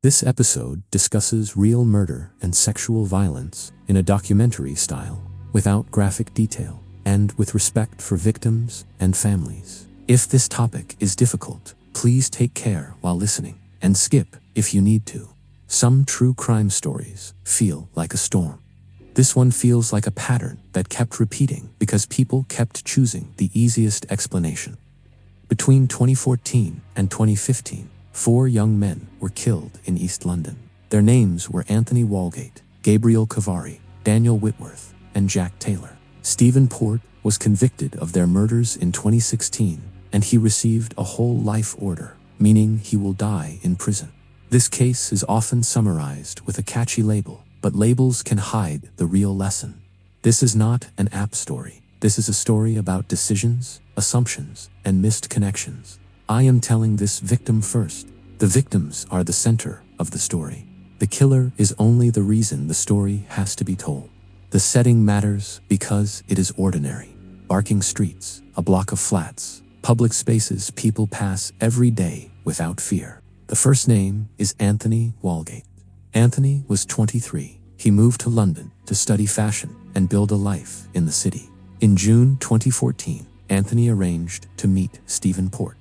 This episode discusses real murder and sexual violence in a documentary style, without graphic detail, and with respect for victims and families. If this topic is difficult, please take care while listening, and skip if you need to. Some true crime stories feel like a storm. This one feels like a pattern that kept repeating because people kept choosing the easiest explanation. Between 2014 and 2015, 4 young men were killed in East London. Their names were Anthony Walgate, Gabriel Cavari, Daniel Whitworth, and Jack Taylor. Stephen Port was convicted of their murders in 2016, and he received a whole life order, meaning he will die in prison. This case is often summarized with a catchy label, but labels can hide the real lesson. This is not an app story. This is a story about decisions, assumptions, and missed connections. I am telling this victim first. The victims are the center of the story. The killer is only the reason the story has to be told. The setting matters because it is ordinary. Barking streets, a block of flats, public spaces people pass every day without fear. The first name is Anthony Walgate. Anthony was 23. He moved to London to study fashion and build a life in the city. In June 2014, Anthony arranged to meet Stephen Port.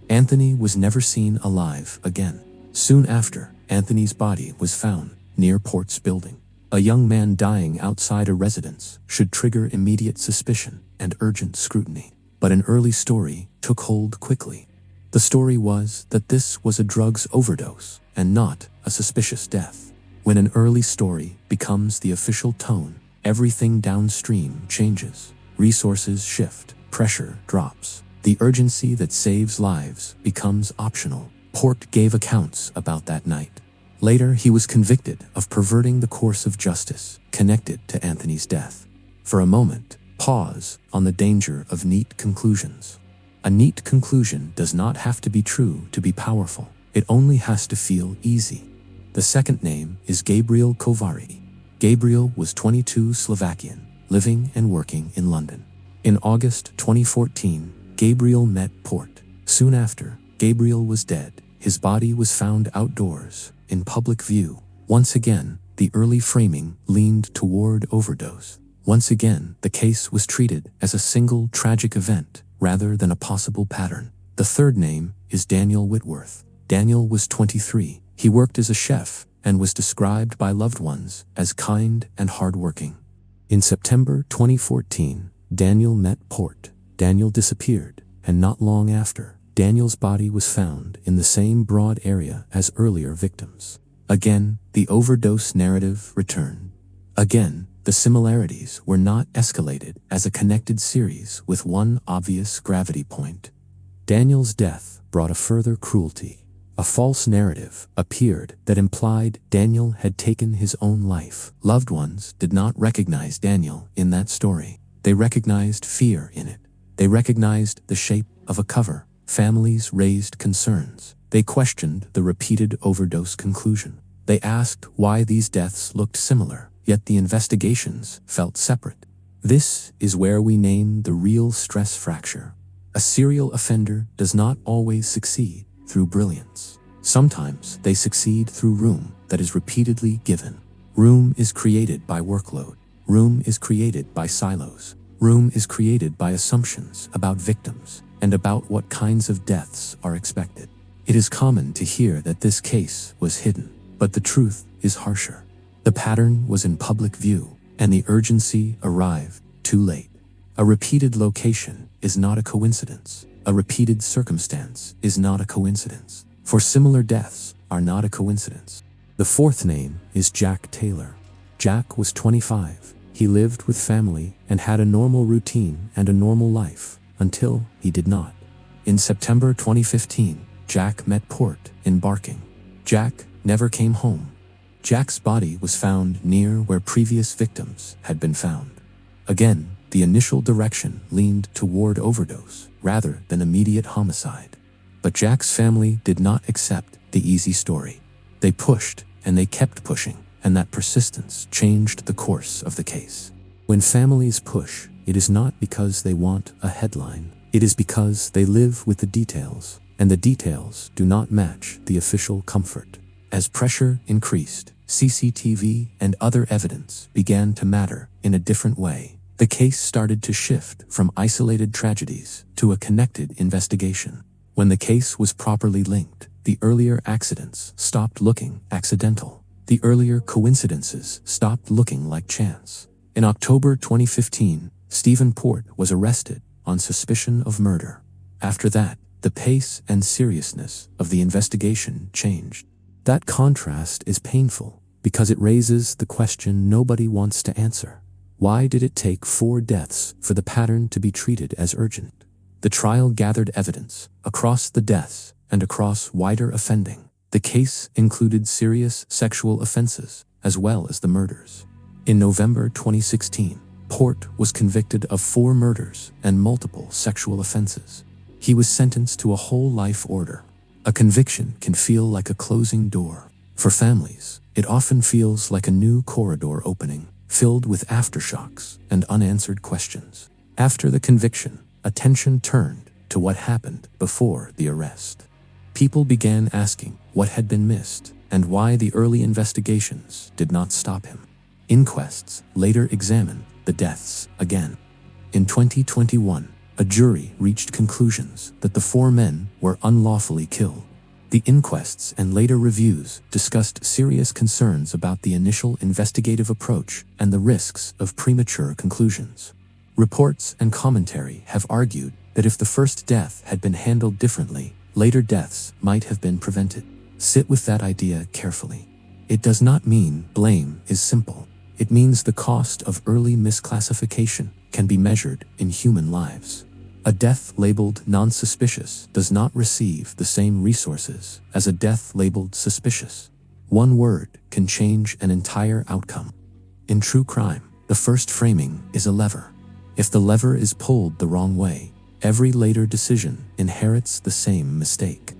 Anthony was never seen alive again. Soon after, Anthony's body was found near Port's building. A young man dying outside a residence should trigger immediate suspicion and urgent scrutiny. But an early story took hold quickly. The story was that this was a drugs overdose and not a suspicious death. When an early story becomes the official tone, everything downstream changes. Resources shift, pressure drops. The urgency that saves lives becomes optional. Port gave accounts about that night. Later, he was convicted of perverting the course of justice connected to Anthony's death. For a moment, pause on the danger of neat conclusions. A neat conclusion does not have to be true to be powerful. It only has to feel easy. The second name is Gabriel Cavari. Gabriel was 22, Slovakian, living and working in London. In August 2014, Gabriel met Port. Soon after, Gabriel was dead. His body was found outdoors, in public view. Once again, the early framing leaned toward overdose. Once again, the case was treated as a single tragic event rather than a possible pattern. The third name is Daniel Whitworth. Daniel was 23. He worked as a chef and was described by loved ones as kind and hardworking. In September 2014, Daniel met Port. Daniel disappeared, and not long after, Daniel's body was found in the same broad area as earlier victims. Again, the overdose narrative returned. Again, the similarities were not escalated as a connected series with one obvious gravity point. Daniel's death brought a further cruelty. A false narrative appeared that implied Daniel had taken his own life. Loved ones did not recognize Daniel in that story. They recognized fear in it. They recognized the shape of a cover. Families raised concerns. They questioned the repeated overdose conclusion. They asked why these deaths looked similar, yet the investigations felt separate. This is where we name the real stress fracture. A serial offender does not always succeed through brilliance. Sometimes they succeed through room that is repeatedly given. Room is created by workload. Room is created by silos. Room is created by assumptions about victims and about what kinds of deaths are expected. It is common to hear that this case was hidden, but the truth is harsher. The pattern was in public view, and the urgency arrived too late. A repeated location is not a coincidence. A repeated circumstance is not a coincidence. For similar deaths are not a coincidence. The fourth name is Jack Taylor. Jack was 25. He lived with family and had a normal routine and a normal life until he did not. In September 2015, Jack met Port in Barking. Jack never came home. Jack's body was found near where previous victims had been found. Again, the initial direction leaned toward overdose rather than immediate homicide. But Jack's family did not accept the easy story. They pushed and they kept pushing, and that persistence changed the course of the case. When families push, it is not because they want a headline. It is because they live with the details, and the details do not match the official comfort. As pressure increased, CCTV and other evidence began to matter in a different way. The case started to shift from isolated tragedies to a connected investigation. When the case was properly linked, the earlier accidents stopped looking accidental. The earlier coincidences stopped looking like chance. In October 2015, Stephen Port was arrested on suspicion of murder. After that, the pace and seriousness of the investigation changed. That contrast is painful because it raises the question nobody wants to answer. Why did it take 4 deaths for the pattern to be treated as urgent? The trial gathered evidence across the deaths and across wider offending. The case included serious sexual offenses as well as the murders. In November 2016, Port was convicted of 4 murders and multiple sexual offenses. He was sentenced to a whole life order. A conviction can feel like a closing door. For families, it often feels like a new corridor opening, filled with aftershocks and unanswered questions. After the conviction, attention turned to what happened before the arrest. People began asking what had been missed and why the early investigations did not stop him. Inquests later examined the deaths again. In 2021, a jury reached conclusions that the 4 men were unlawfully killed. The inquests and later reviews discussed serious concerns about the initial investigative approach and the risks of premature conclusions. Reports and commentary have argued that if the first death had been handled differently, later deaths might have been prevented. Sit with that idea carefully. It does not mean blame is simple. It means the cost of early misclassification can be measured in human lives. A death labeled non-suspicious does not receive the same resources as a death labeled suspicious. One word can change an entire outcome. In true crime, the first framing is a lever. If the lever is pulled the wrong way, every later decision inherits the same mistake.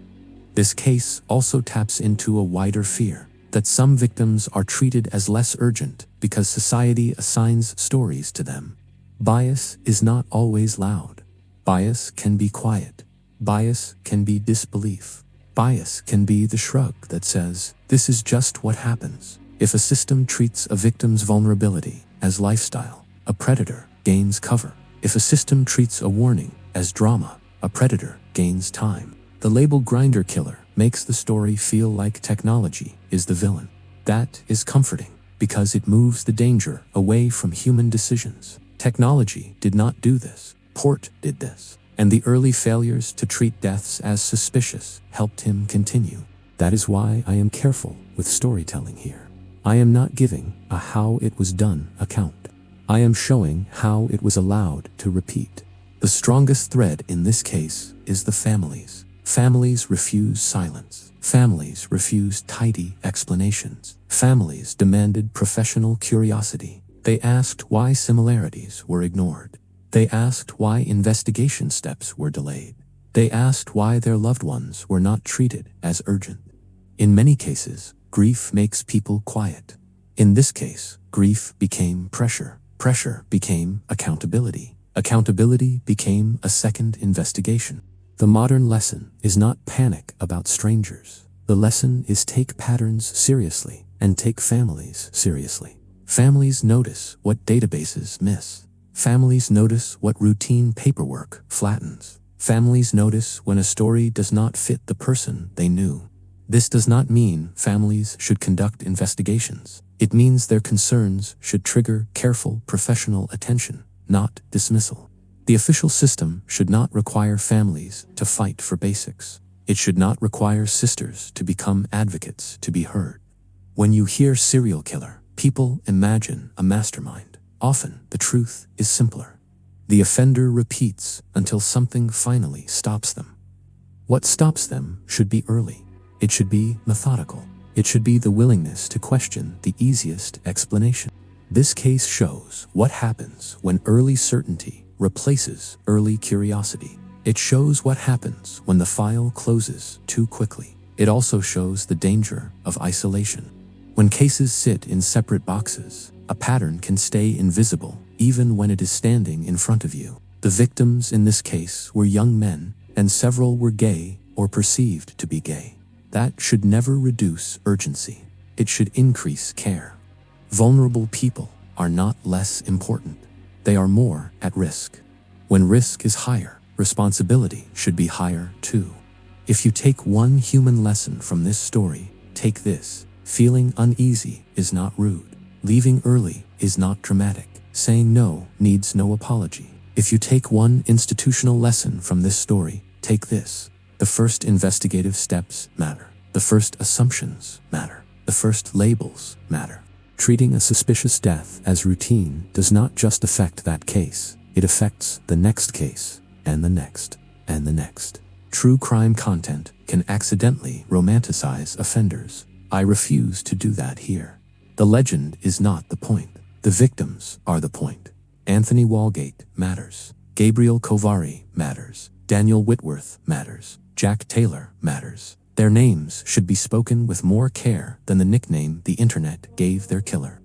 This case also taps into a wider fear that some victims are treated as less urgent because society assigns stories to them. Bias is not always loud. Bias can be quiet. Bias can be disbelief. Bias can be the shrug that says, "This is just what happens." If a system treats a victim's vulnerability as lifestyle, a predator gains cover. If a system treats a warning as drama, a predator gains time. The label grinder killer makes the story feel like technology is the villain. That is comforting because it moves the danger away from human decisions. Technology did not do this. Port did this. And the early failures to treat deaths as suspicious helped him continue. That is why I am careful with storytelling here. I am not giving a how it was done account. I am showing how it was allowed to repeat. The strongest thread in this case is the families. Families refuse silence. Families refused tidy explanations. Families demanded professional curiosity. They asked why similarities were ignored. They asked why investigation steps were delayed. They asked why their loved ones were not treated as urgent. In many cases, grief makes people quiet. In this case, grief became pressure. Pressure became accountability. Accountability became a second investigation. The modern lesson is not panic about strangers. The lesson is take patterns seriously and take families seriously. Families notice what databases miss. Families notice what routine paperwork flattens. Families notice when a story does not fit the person they knew. This does not mean families should conduct investigations. It means their concerns should trigger careful professional attention, not dismissal. The official system should not require families to fight for basics. It should not require sisters to become advocates to be heard. When you hear serial killer, people imagine a mastermind. Often, the truth is simpler. The offender repeats until something finally stops them. What stops them should be early. It should be methodical. It should be the willingness to question the easiest explanation. This case shows what happens when early certainty replaces early curiosity. It shows what happens when the file closes too quickly. It also shows the danger of isolation. When cases sit in separate boxes, a pattern can stay invisible even when it is standing in front of you. The victims in this case were young men, and several were gay or perceived to be gay. That should never reduce urgency. It should increase care. Vulnerable people are not less important. They are more at risk. When risk is higher, responsibility should be higher too. If you take one human lesson from this story, take this: feeling uneasy is not rude. Leaving early is not dramatic. Saying no needs no apology. If you take one institutional lesson from this story, take this: the first investigative steps matter. The first assumptions matter. The first labels matter. Treating a suspicious death as routine does not just affect that case, it affects the next case, and the next, and the next. True crime content can accidentally romanticize offenders. I refuse to do that here. The legend is not the point. The victims are the point. Anthony Walgate matters. Gabriel Kovari matters. Daniel Whitworth matters. Jack Taylor matters. Their names should be spoken with more care than the nickname the internet gave their killer.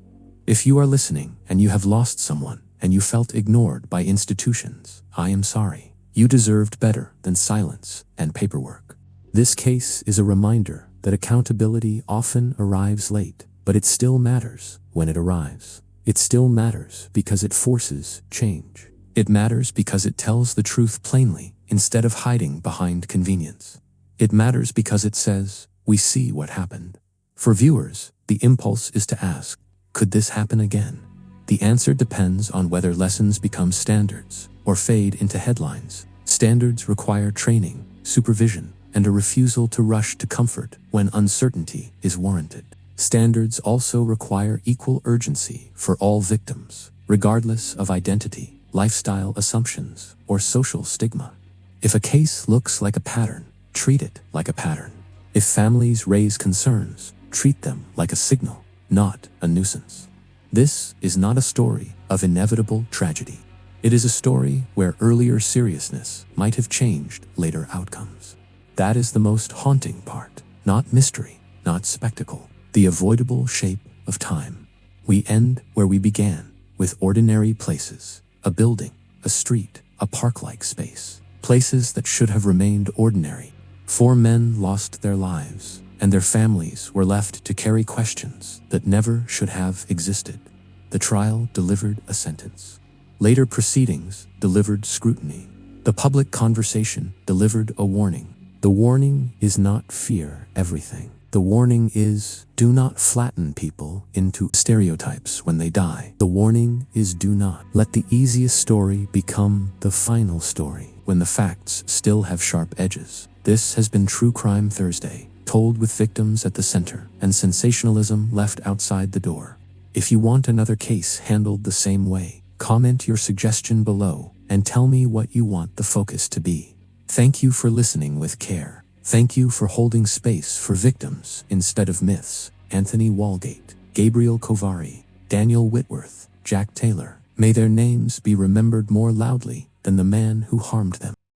If you are listening and you have lost someone and you felt ignored by institutions, I am sorry. You deserved better than silence and paperwork. This case is a reminder that accountability often arrives late, but it still matters when it arrives. It still matters because it forces change. It matters because it tells the truth plainly instead of hiding behind convenience. It matters because it says, we see what happened. For viewers, the impulse is to ask, could this happen again? The answer depends on whether lessons become standards or fade into headlines. Standards require training, supervision, and a refusal to rush to comfort when uncertainty is warranted. Standards also require equal urgency for all victims, regardless of identity, lifestyle assumptions, or social stigma. If a case looks like a pattern, treat it like a pattern. If families raise concerns, treat them like a signal, not a nuisance. This is not a story of inevitable tragedy. It is a story where earlier seriousness might have changed later outcomes. That is the most haunting part, not mystery, not spectacle, the avoidable shape of time. We end where we began, with ordinary places, a building, a street, a park-like space, places that should have remained ordinary. 4 men lost their lives, and their families were left to carry questions that never should have existed. The trial delivered a sentence. Later proceedings delivered scrutiny. The public conversation delivered a warning. The warning is not fear everything. The warning is, do not flatten people into stereotypes when they die. The warning is, do not let the easiest story become the final story when the facts still have sharp edges. This has been True Crime Thursday, told with victims at the center and sensationalism left outside the door. If you want another case handled the same way, comment your suggestion below and tell me what you want the focus to be. Thank you for listening with care. Thank you for holding space for victims instead of myths. Anthony Walgate, Gabriel Kovari, Daniel Whitworth, Jack Taylor. May their names be remembered more loudly than the man who harmed them.